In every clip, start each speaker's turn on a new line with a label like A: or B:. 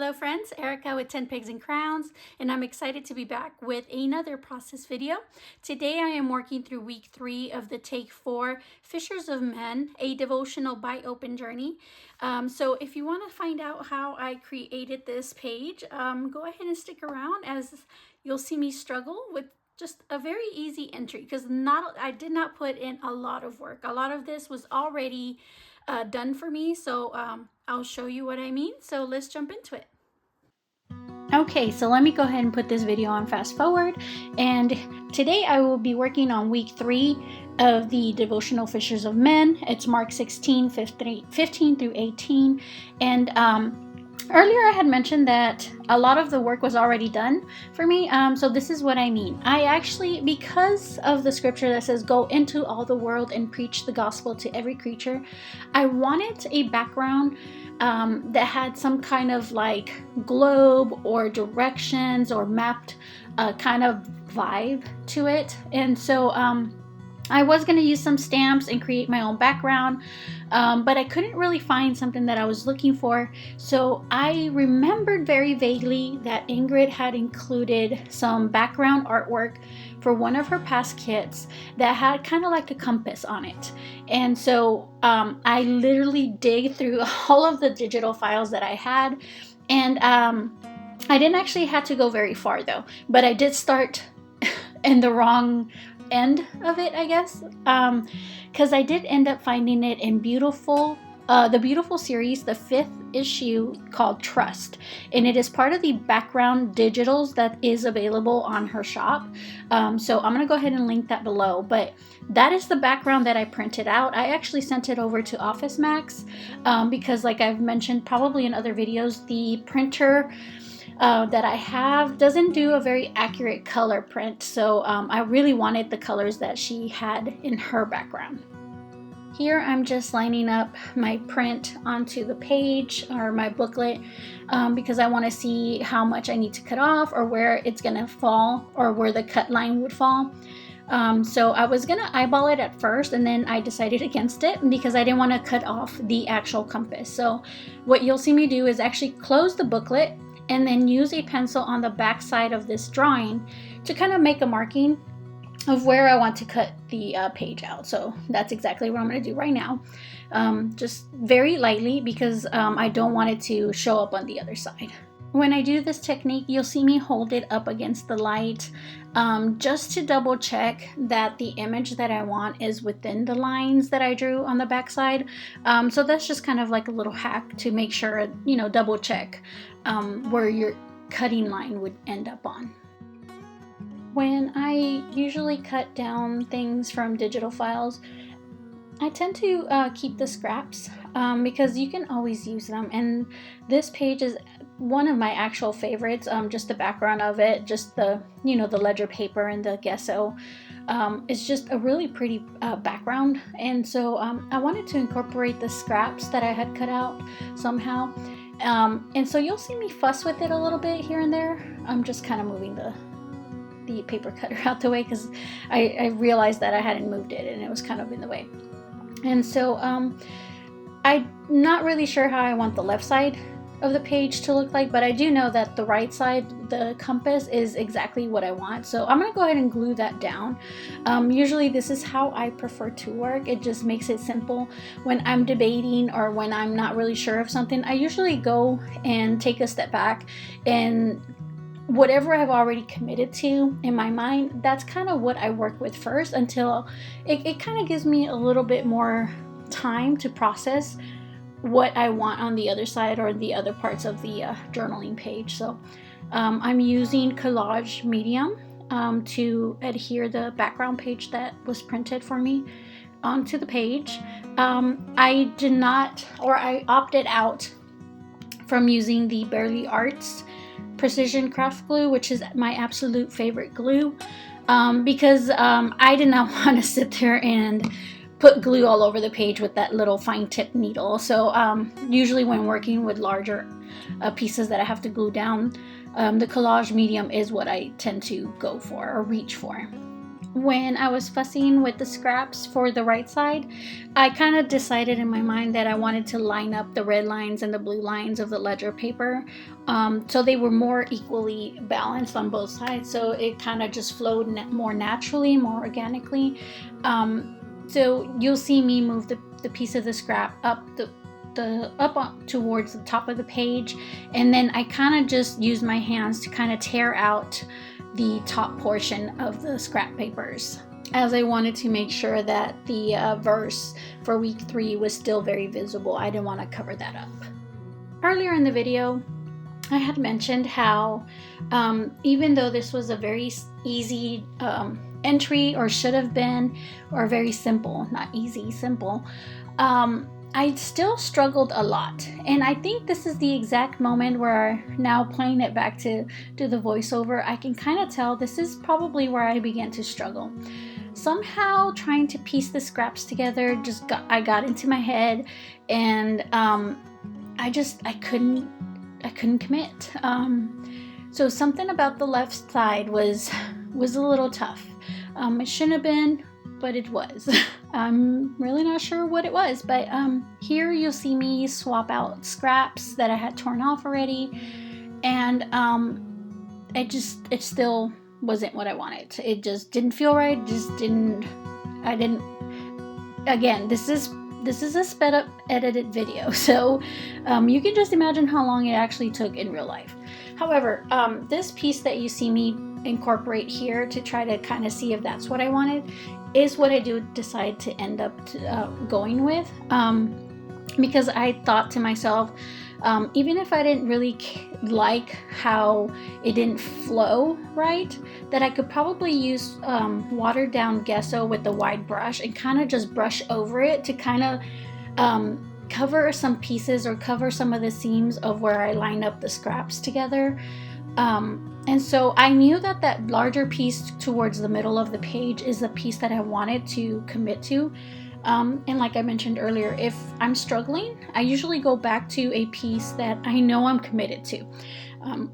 A: Hello friends, Erica with 10 Pigs and Crowns, and I'm excited to be back with another process video. Today I am working through week 3 of the Take 4 Fishers of Men, a devotional by Open Journey. So if you want to find out how I created this page, go ahead and stick around as you'll see me struggle with just a very easy entry because I did not put in a lot of work. A lot of this was already done for me, so I'll show you what I mean. So let's jump into it. Okay, so let me go ahead and put this video on fast forward, and today I will be working on week 3 of the devotional Fishers of Men. It's Mark 16, 15 through 18, and earlier I had mentioned that a lot of the work was already done for me, so this is what I mean. I actually, because of the scripture that says go into all the world and preach the gospel to every creature, I wanted a background that had some kind of like globe or directions or mapped kind of vibe to it. And so I was going to use some stamps and create my own background, but I couldn't really find something that I was looking for. So I remembered very vaguely that Ingrid had included some background artwork for one of her past kits that had kind of like a compass on it. And so I literally dig through all of the digital files that I had, and I didn't actually have to go very far though, but I did start in the wrong end of it, I guess, because I did end up finding it in the Beautiful series, the 5th issue called Trust, and it is part of the background digitals that is available on her shop. So I'm gonna go ahead and link that below, but that is the background that I printed out. I actually sent it over to Office Max because, like I've mentioned probably in other videos, the printer that I have doesn't do a very accurate color print, so I really wanted the colors that she had in her background. Here I'm just lining up my print onto the page or my booklet because I want to see how much I need to cut off or where it's going to fall or where the cut line would fall. So I was gonna eyeball it at first, and then I decided against it because I didn't want to cut off the actual compass. So what you'll see me do is actually close the booklet and then use a pencil on the back side of this drawing to kind of make a marking of where I want to cut the page out. So that's exactly what I'm going to do right now, just very lightly because I don't want it to show up on the other side. When I do this technique, you'll see me hold it up against the light just to double check that the image that I want is within the lines that I drew on the back side. So that's just kind of like a little hack to make sure, double check where your cutting line would end up on. When I usually cut down things from digital files, I tend to keep the scraps because you can always use them, and this page is one of my actual favorites. Just the background of it, just the the ledger paper and the gesso. It's just a really pretty background, and so I wanted to incorporate the scraps that I had cut out somehow, and so you'll see me fuss with it a little bit here and there. I'm just kind of moving the paper cutter out the way because I realized that I hadn't moved it and it was kind of in the way. And so I'm not really sure how I want the left side of the page to look like, but I do know that the right side, the compass, is exactly what I want. So I'm gonna go ahead and glue that down. Usually this is how I prefer to work. It just makes it simple. When I'm debating or when I'm not really sure of something, I usually go and take a step back, and whatever I've already committed to in my mind, that's kind of what I work with first until it kind of gives me a little bit more time to process what I want on the other side or the other parts of the journaling page. So I'm using collage medium to adhere the background page that was printed for me onto the page. I did not, or I opted out from using the Barely Arts precision craft glue, which is my absolute favorite glue, because I did not want to sit there and put glue all over the page with that little fine tip needle. So usually when working with larger pieces that I have to glue down, the collage medium is what I tend to go for or reach for. when I was fussing with the scraps for the right side, I kind of decided in my mind that I wanted to line up the red lines and the blue lines of the ledger paper, so they were more equally balanced on both sides, so it kind of just flowed more naturally, more organically. So you'll see me move the piece of the scrap up towards the top of the page, and then I kind of just use my hands to kind of tear out the top portion of the scrap papers, as I wanted to make sure that the verse for week 3 was still very visible. I didn't want to cover that up. Earlier in the video, I had mentioned how even though this was a very easy entry, or should have been, or very simple, not easy, simple, I still struggled a lot. And I think this is the exact moment where, now playing it back to do the voiceover, I can kind of tell this is probably where I began to struggle. Somehow trying to piece the scraps together I got into my head, and I couldn't commit. So something about the left side was a little tough. It shouldn't have been, but it was. I'm really not sure what it was, but here you'll see me swap out scraps that I had torn off already, and it still wasn't what I wanted. It just didn't feel right. Again, this is a sped up edited video, so you can just imagine how long it actually took in real life. However, this piece that you see me incorporate here to try to kind of see if that's what I wanted is what I do decide to end up going with, because I thought to myself, even if I didn't really like how it didn't flow right, that I could probably use watered down gesso with the wide brush and kind of just brush over it to kind of cover some pieces or cover some of the seams of where I line up the scraps together. And so I knew that larger piece towards the middle of the page is the piece that I wanted to commit to. And like I mentioned earlier, if I'm struggling, I usually go back to a piece that I know I'm committed to.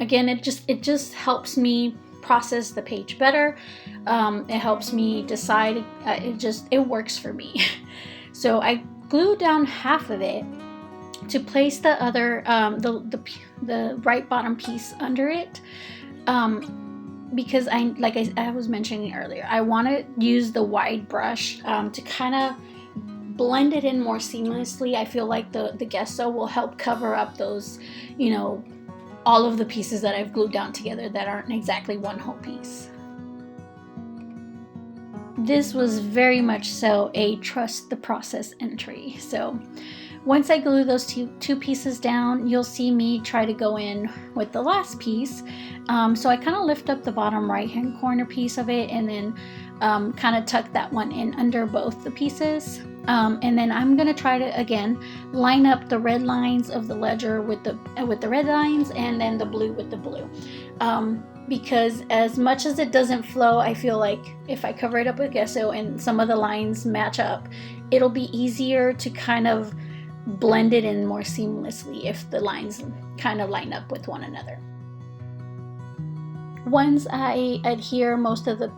A: Again, it just helps me process the page better. It helps me decide. It works for me. So I glued down half of it to place the other the right bottom piece under it, because I was mentioning earlier, I want to use the wide brush to kind of blend it in more seamlessly. I feel like the gesso will help cover up those, all of the pieces that I've glued down together that aren't exactly one whole piece. This was very much so a trust the process entry. So once I glue those two pieces down, you'll see me try to go in with the last piece. So I kind of lift up the bottom right hand corner piece of it, and then kind of tuck that one in under both the pieces. And then I'm going to try to, again, line up the red lines of the ledger with the red lines, and then the blue with the blue. Because as much as it doesn't flow, I feel like if I cover it up with gesso and some of the lines match up, it'll be easier to kind of blend it in more seamlessly if the lines kind of line up with one another. Once I adhere most of the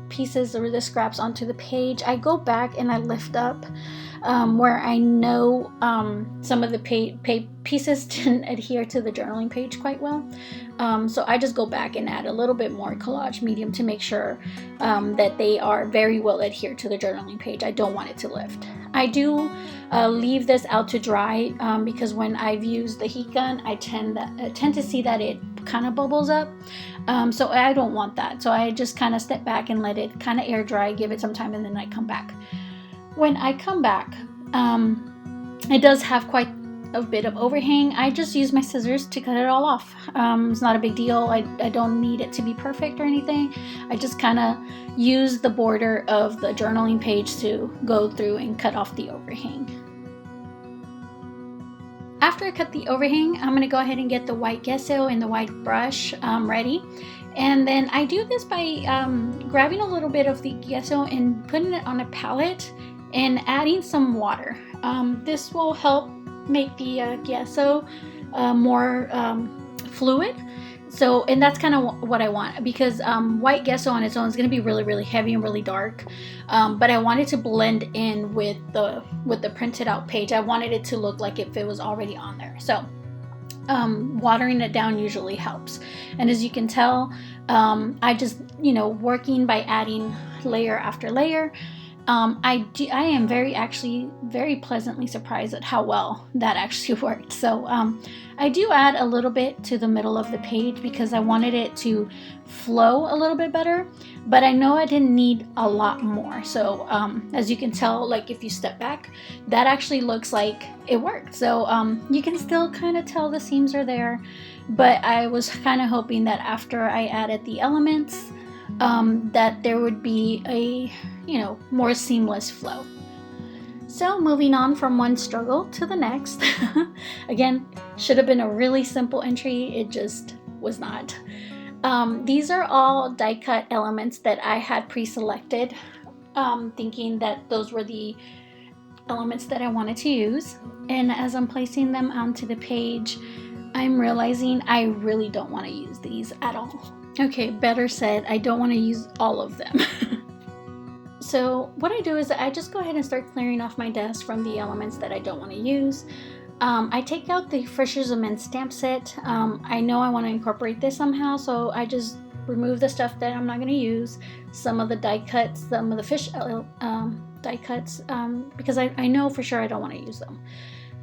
A: pieces or the scraps onto the page, I go back and I lift up where I know some of the pieces didn't adhere to the journaling page quite well. So I just go back and add a little bit more collage medium to make sure that they are very well adhered to the journaling page. I don't want it to lift. I do leave this out to dry because when I've used the heat gun, I tend to see that it kind of bubbles up. So I don't want that. So I just kind of step back and let it kind of air dry, give it some time, and then I come back. When I come back, it does have quite a bit of overhang. I just use my scissors to cut it all off. It's not a big deal. I don't need it to be perfect or anything. I just kind of use the border of the journaling page to go through and cut off the overhang. After I cut the overhang, I'm going to go ahead and get the white gesso and the white brush ready. And then I do this by grabbing a little bit of the gesso and putting it on a palette and adding some water. This will help make the gesso more fluid, So, and that's kind of what I want, because white gesso on its own is going to be really, really heavy and really dark. But I wanted to blend in with the printed out page. I wanted it to look like if it was already on there. So watering it down usually helps. And as you can tell, I just, working by adding layer after layer, I am very pleasantly surprised at how well that actually worked. So I do add a little bit to the middle of the page because I wanted it to flow a little bit better, but I know I didn't need a lot more. So as you can tell, like if you step back, that actually looks like it worked. So you can still kind of tell the seams are there, but I was kind of hoping that after I added the elements, that there would be a more seamless flow. So moving on from one struggle to the next. Again, should have been a really simple entry, it just was not. These are all die cut elements that I had pre-selected, thinking that those were the elements that I wanted to use. And as I'm placing them onto the page, I'm realizing I really don't want to use these at all. Okay, better said, I don't want to use all of them. So what I do is I just go ahead and start clearing off my desk from the elements that I don't want to use. I take out the Fishers of Men stamp set. I know I want to incorporate this somehow, so I just remove the stuff that I'm not going to use. Some of the die cuts, some of the fish die cuts, because I know for sure I don't want to use them.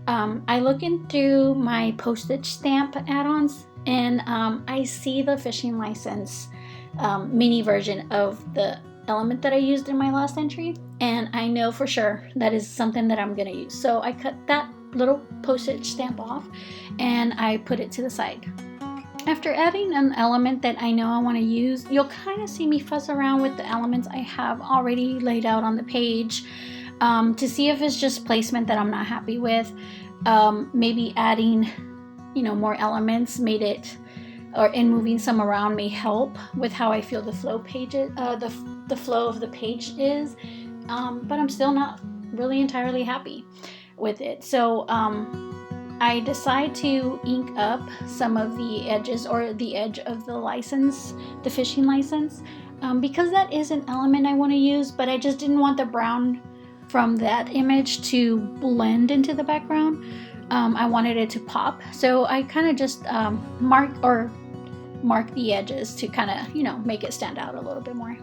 A: I look into my postage stamp add-ons, and I see the fishing license mini version of the element that I used in my last entry, and I know for sure that is something that I'm going to use. So I cut that little postage stamp off and I put it to the side. After adding an element that I know I want to use, you'll kind of see me fuss around with the elements I have already laid out on the page, to see if it's just placement that I'm not happy with. Maybe adding more elements made it, and moving some around may help with how I feel the flow the flow of the page is, but I'm still not really entirely happy with it. So I decide to ink up some of the edges, or the edge of the license, the fishing license, because that is an element I want to use, but I just didn't want the brown from that image to blend into the background. I wanted it to pop, so I kind of just mark the edges to kind of make it stand out a little bit more.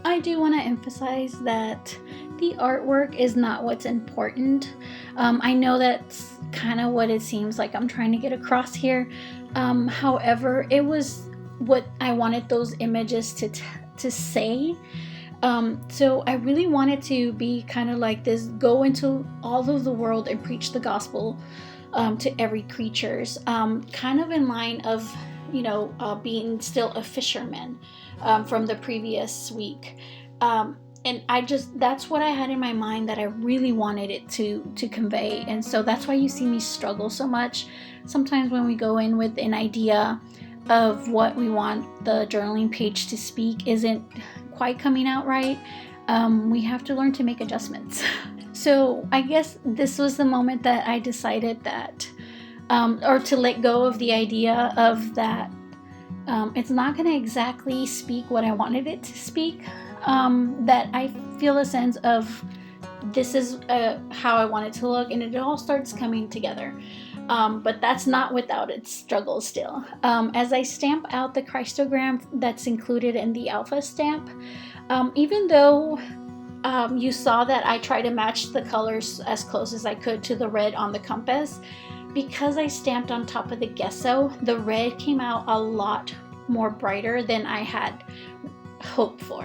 A: I do want to emphasize that the artwork is not what's important. I know that's kind of what it seems like I'm trying to get across here. However, it was what I wanted those images to say. So I really wanted to be kind of like this, go into all of the world and preach the gospel to every creatures, kind of in line of being still a fisherman from the previous week. And that's what I had in my mind that I really wanted it to convey. And so that's why you see me struggle so much. Sometimes when we go in with an idea of what we want the journaling page to speak isn't quite coming out right, we have to learn to make adjustments. So I guess this was the moment that I decided that, or to let go of the idea of that it's not going to exactly speak what I wanted it to speak, that I feel a sense of this is how I want it to look, and it all starts coming together. But that's not without its struggles still. As I stamp out the Christogram that's included in the alpha stamp, even though you saw that I try to match the colors as close as I could to the red on the compass, because I stamped on top of the gesso, the red came out a lot more brighter than I had hoped for.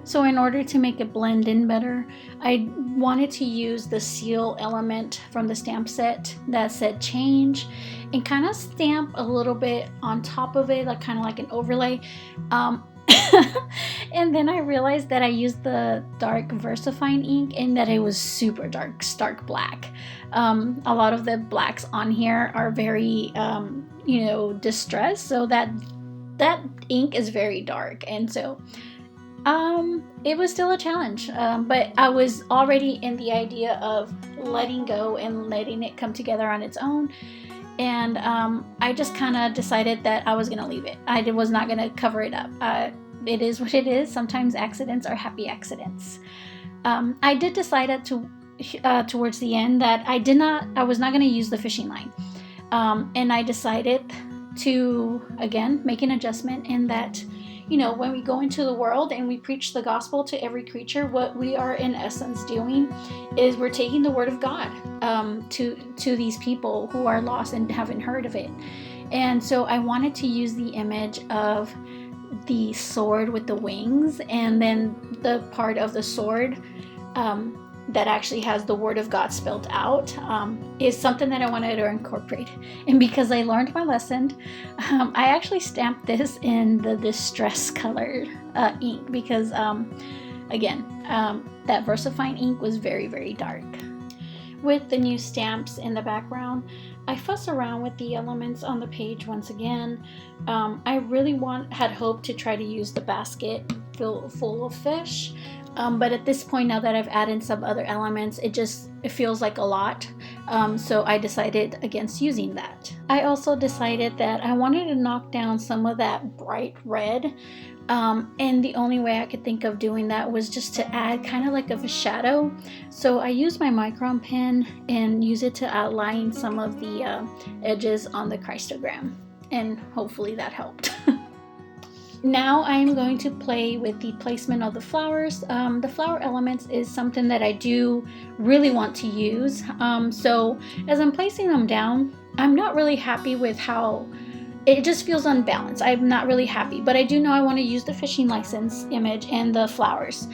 A: So in order to make it blend in better, I wanted to use the seal element from the stamp set that said change, and kind of stamp a little bit on top of it, like kind of like an overlay. And then I realized that I used the dark VersaFine ink and that it was super dark, stark black. A lot of the blacks on here are very, distressed, so that ink is very dark, and so it was still a challenge, but I was already in the idea of letting go and letting it come together on its own. and I just kind of decided that I was going to leave it. I was not going to cover it up. It is what it is. Sometimes accidents are happy accidents. I did decide towards the end that I was not going to use the fishing line. And I decided to, again, make an adjustment in that, when we go into the world and we preach the gospel to every creature, what we are in essence doing is we're taking the word of God to these people who are lost and haven't heard of it. And so I wanted to use the image of the sword with the wings, and then the part of the sword that actually has the word of God spelled out is something that I wanted to incorporate. And because I learned my lesson, I actually stamped this in the distress colored ink because, again, that VersaFine ink was very, very dark. With the new stamps in the background, I fuss around with the elements on the page once again. I really had hoped to try to use the basket full of fish. But at this point, now that I've added some other elements, it feels like a lot. So I decided against using that. I also decided that I wanted to knock down some of that bright red. And the only way I could think of doing that was just to add kind of like a shadow. So I used my micron pen and use it to outline some of the edges on the Christogram. And hopefully that helped. Now I am going to play with the placement of the flowers. The flower elements is something that I do really want to use. So as I'm placing them down, I'm not really happy with how it just feels unbalanced. I'm not really happy, but I do know I want to use the fishing license image and the flowers.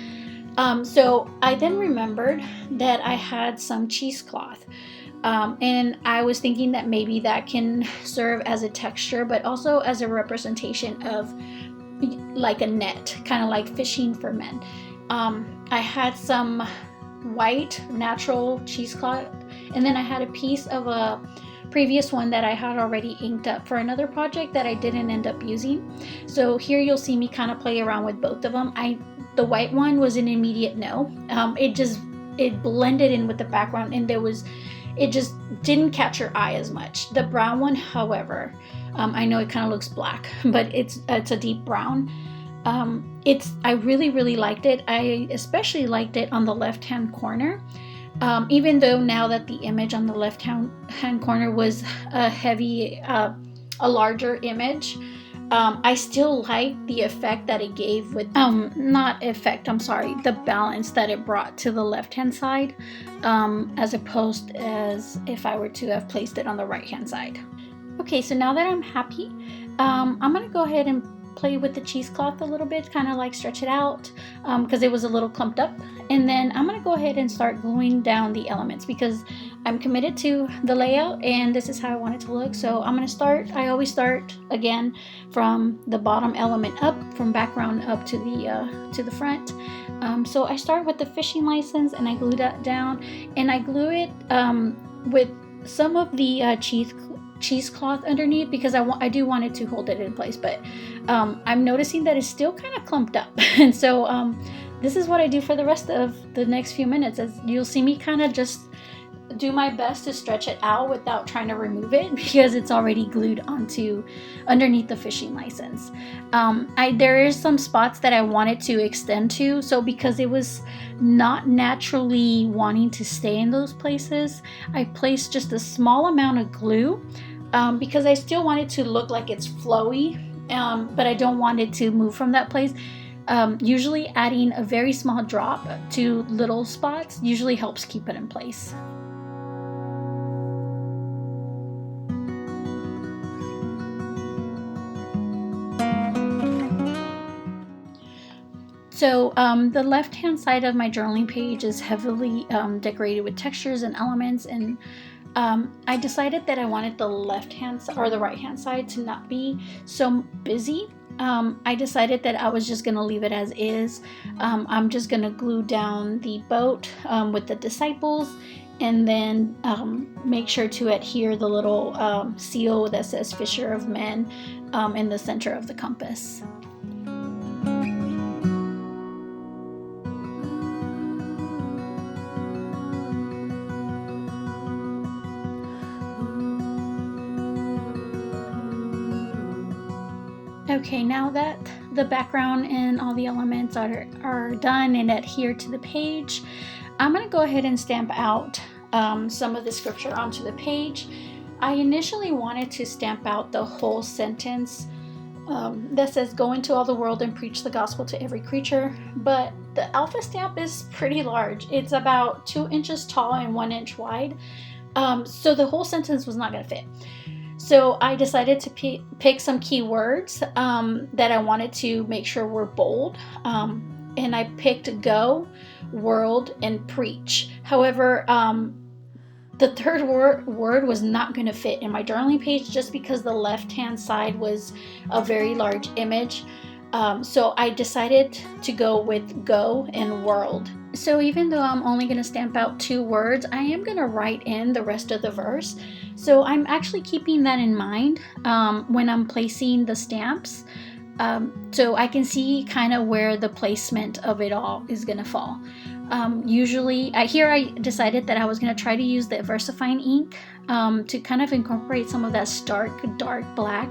A: So I then remembered that I had some cheesecloth. And I was thinking that maybe that can serve as a texture, but also as a representation of like a net, kind of like fishing for men. I had some white natural cheesecloth, and then I had a piece of a previous one that I had already inked up for another project that I didn't end up using. So here you'll see me kind of play around with both of them. The white one was an immediate no. It blended in with the background, and it just didn't catch your eye as much. The brown one, however, I know it kind of looks black, but it's a deep brown. I really, really liked it. I especially liked it on the left-hand corner. Even though now that the image on the left-hand corner was a larger image, I still like the effect that it gave with, the balance that it brought to the left-hand side, as opposed as if I were to have placed it on the right-hand side. Okay, so now that I'm happy, I'm gonna go ahead and play with the cheesecloth a little bit, kind of like stretch it out, because it was a little clumped up. And then I'm gonna go ahead and start gluing down the elements because I'm committed to the layout and this is how I want it to look. So I always start again from the bottom element up, from background up to the front. So I start with the fishing license and I glue that down, and I glue it with some of the cheesecloth underneath because I do want it to hold it in place, but I'm noticing that it's still kind of clumped up. And so this is what I do for the rest of the next few minutes, as you'll see me kind of just do my best to stretch it out without trying to remove it because it's already glued underneath the fishing license. There is some spots that I wanted to extend to, so because it was not naturally wanting to stay in those places, I placed just a small amount of glue because I still want it to look like it's flowy, but I don't want it to move from that place. Usually adding a very small drop to little spots usually helps keep it in place. So the left-hand side of my journaling page is heavily decorated with textures and elements, and I decided that I wanted the left-hand or the right-hand side to not be so busy. I decided that I was just going to leave it as is. I'm just going to glue down the boat with the disciples, and then make sure to adhere the little seal that says Fisher of Men in the center of the compass. Okay, now that the background and all the elements are done and adhere to the page, I'm going to go ahead and stamp out some of the scripture onto the page. I initially wanted to stamp out the whole sentence that says, "Go into all the world and preach the gospel to every creature," but the alpha stamp is pretty large. It's about 2 inches tall and 1 inch wide, so the whole sentence was not going to fit. So I decided to pick some keywords that I wanted to make sure were bold, and I picked go, world, and preach. However, the third word was not going to fit in my journaling page just because the left-hand side was a very large image. So I decided to go with go and world. So even though I'm only going to stamp out 2 words, I am going to write in the rest of the verse. So I'm actually keeping that in mind when I'm placing the stamps. So I can see kind of where the placement of it all is going to fall. Usually, here I decided that I was going to try to use the VersaFine ink to kind of incorporate some of that stark dark black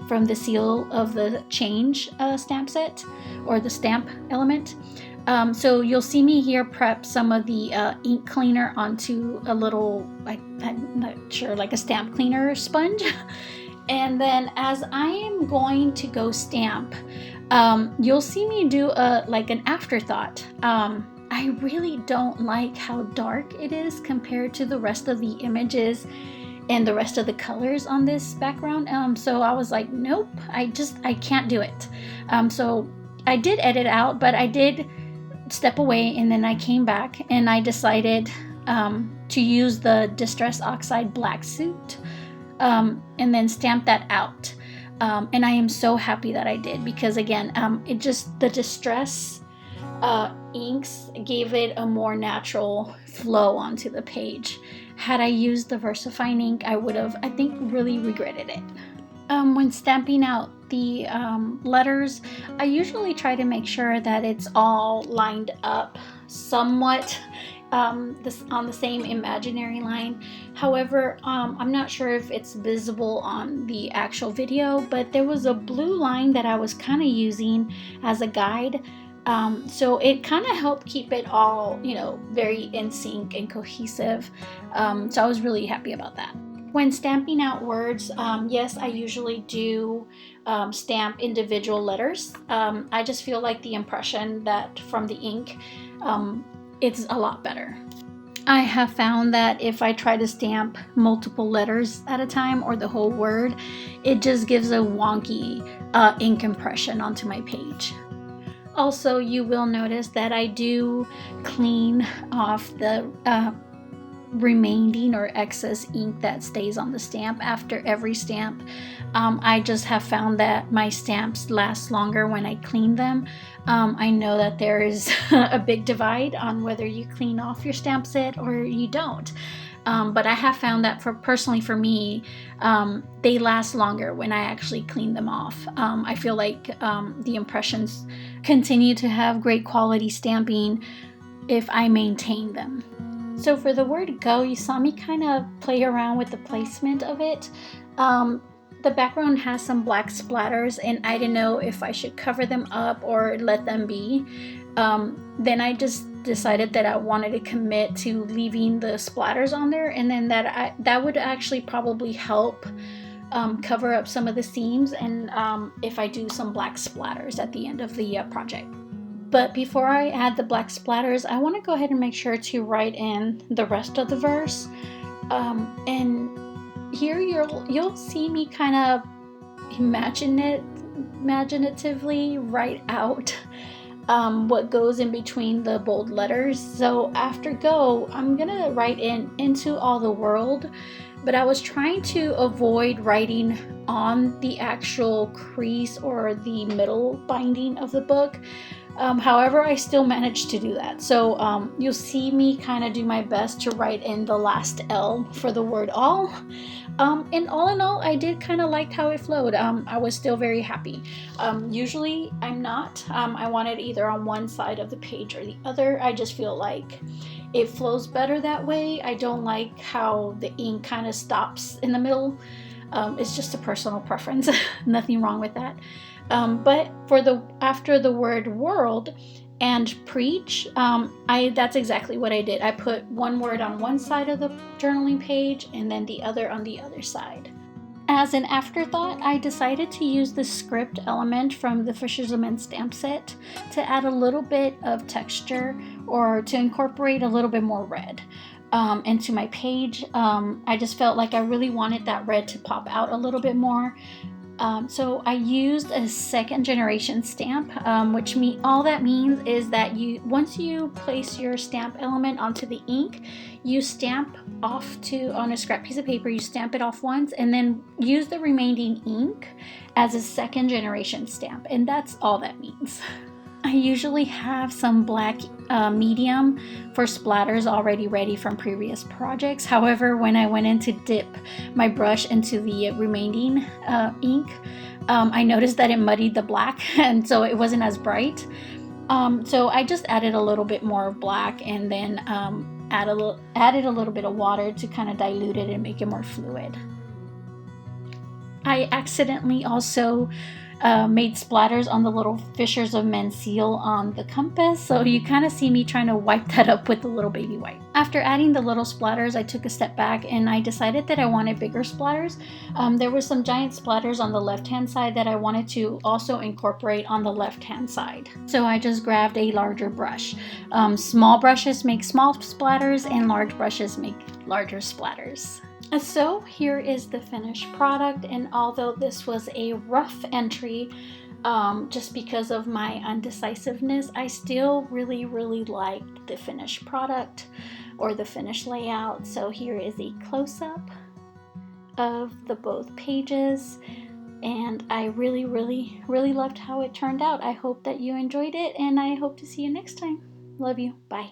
A: from the Seal of the Change stamp set, or the stamp element. So you'll see me here prep some of the ink cleaner onto a little, like, I'm not sure, like a stamp cleaner sponge. And then as I am going to go stamp, you'll see me do like an afterthought. I really don't like how dark it is compared to the rest of the images and the rest of the colors on this background. So I was like, nope, I can't do it. So I did edit out, but I did step away, and then I came back and I decided to use the Distress Oxide Black Suit and then stamp that out. And I am so happy that I did, because again, the Distress inks gave it a more natural flow onto the page. Had I used the VersaFine ink, I would have, I think, really regretted it. When stamping out the letters, I usually try to make sure that it's all lined up somewhat on the same imaginary line. However, I'm not sure if it's visible on the actual video, but there was a blue line that I was kind of using as a guide. So it kind of helped keep it all, very in sync and cohesive. So I was really happy about that. When stamping out words, yes, I usually do stamp individual letters. I just feel like the impression that from the ink, it's a lot better. I have found that if I try to stamp multiple letters at a time, or the whole word, it just gives a wonky ink impression onto my page. Also, you will notice that I do clean off the remaining or excess ink that stays on the stamp after every stamp. I just have found that my stamps last longer when I clean them. I know that there is a big divide on whether you clean off your stamp set or you don't. But I have found that personally for me, they last longer when I actually clean them off. I feel like the impressions continue to have great quality stamping if I maintain them. So for the word go, you saw me kind of play around with the placement of it. The background has some black splatters, and I didn't know if I should cover them up or let them be. Then I just decided that I wanted to commit to leaving the splatters on there, and then that would actually probably help cover up some of the seams, and if I do some black splatters at the end of the project. But before I add the black splatters, I want to go ahead and make sure to write in the rest of the verse. And here you'll see me kind of imaginatively write out what goes in between the bold letters. So after go, I'm gonna write into all the world, but I was trying to avoid writing on the actual crease or the middle binding of the book. However, I still managed to do that. So you'll see me kind of do my best to write in the last L for the word all. And all in all, I did kind of like how it flowed. I was still very happy. Usually I'm not. I want it either on one side of the page or the other. I just feel like it flows better that way. I don't like how the ink kind of stops in the middle. It's just a personal preference. Nothing wrong with that. But after the word world and preach, that's exactly what I did. I put one word on one side of the journaling page and then the other on the other side. As an afterthought, I decided to use the script element from the Fishers of Men stamp set to add a little bit of texture, or to incorporate a little bit more red into my page. I just felt like I really wanted that red to pop out a little bit more. So I used a second generation stamp, which all that means is that once you place your stamp element onto the ink, you stamp off on a scrap piece of paper, you stamp it off once and then use the remaining ink as a second generation stamp, and that's all that means. I usually have some black medium for splatters already ready from previous projects. However, when I went in to dip my brush into the remaining ink, I noticed that it muddied the black and so it wasn't as bright. So I just added a little bit more black and then added a little bit of water to kind of dilute it and make it more fluid. I accidentally also made splatters on the little Fishers of Men seal on the compass, so you kind of see me trying to wipe that up with a little baby wipe. After adding the little splatters, I took a step back and I decided that I wanted bigger splatters. There were some giant splatters on the left hand side that I wanted to also incorporate on the left hand side. So I just grabbed a larger brush. Small brushes make small splatters and large brushes make larger splatters. So here is the finished product, and although this was a rough entry just because of my undecisiveness, I still really liked the finished product or the finished layout. So here is a close-up of the both pages, and I really loved how it turned out. I hope that you enjoyed it, and I hope to see you next time. Love you. Bye.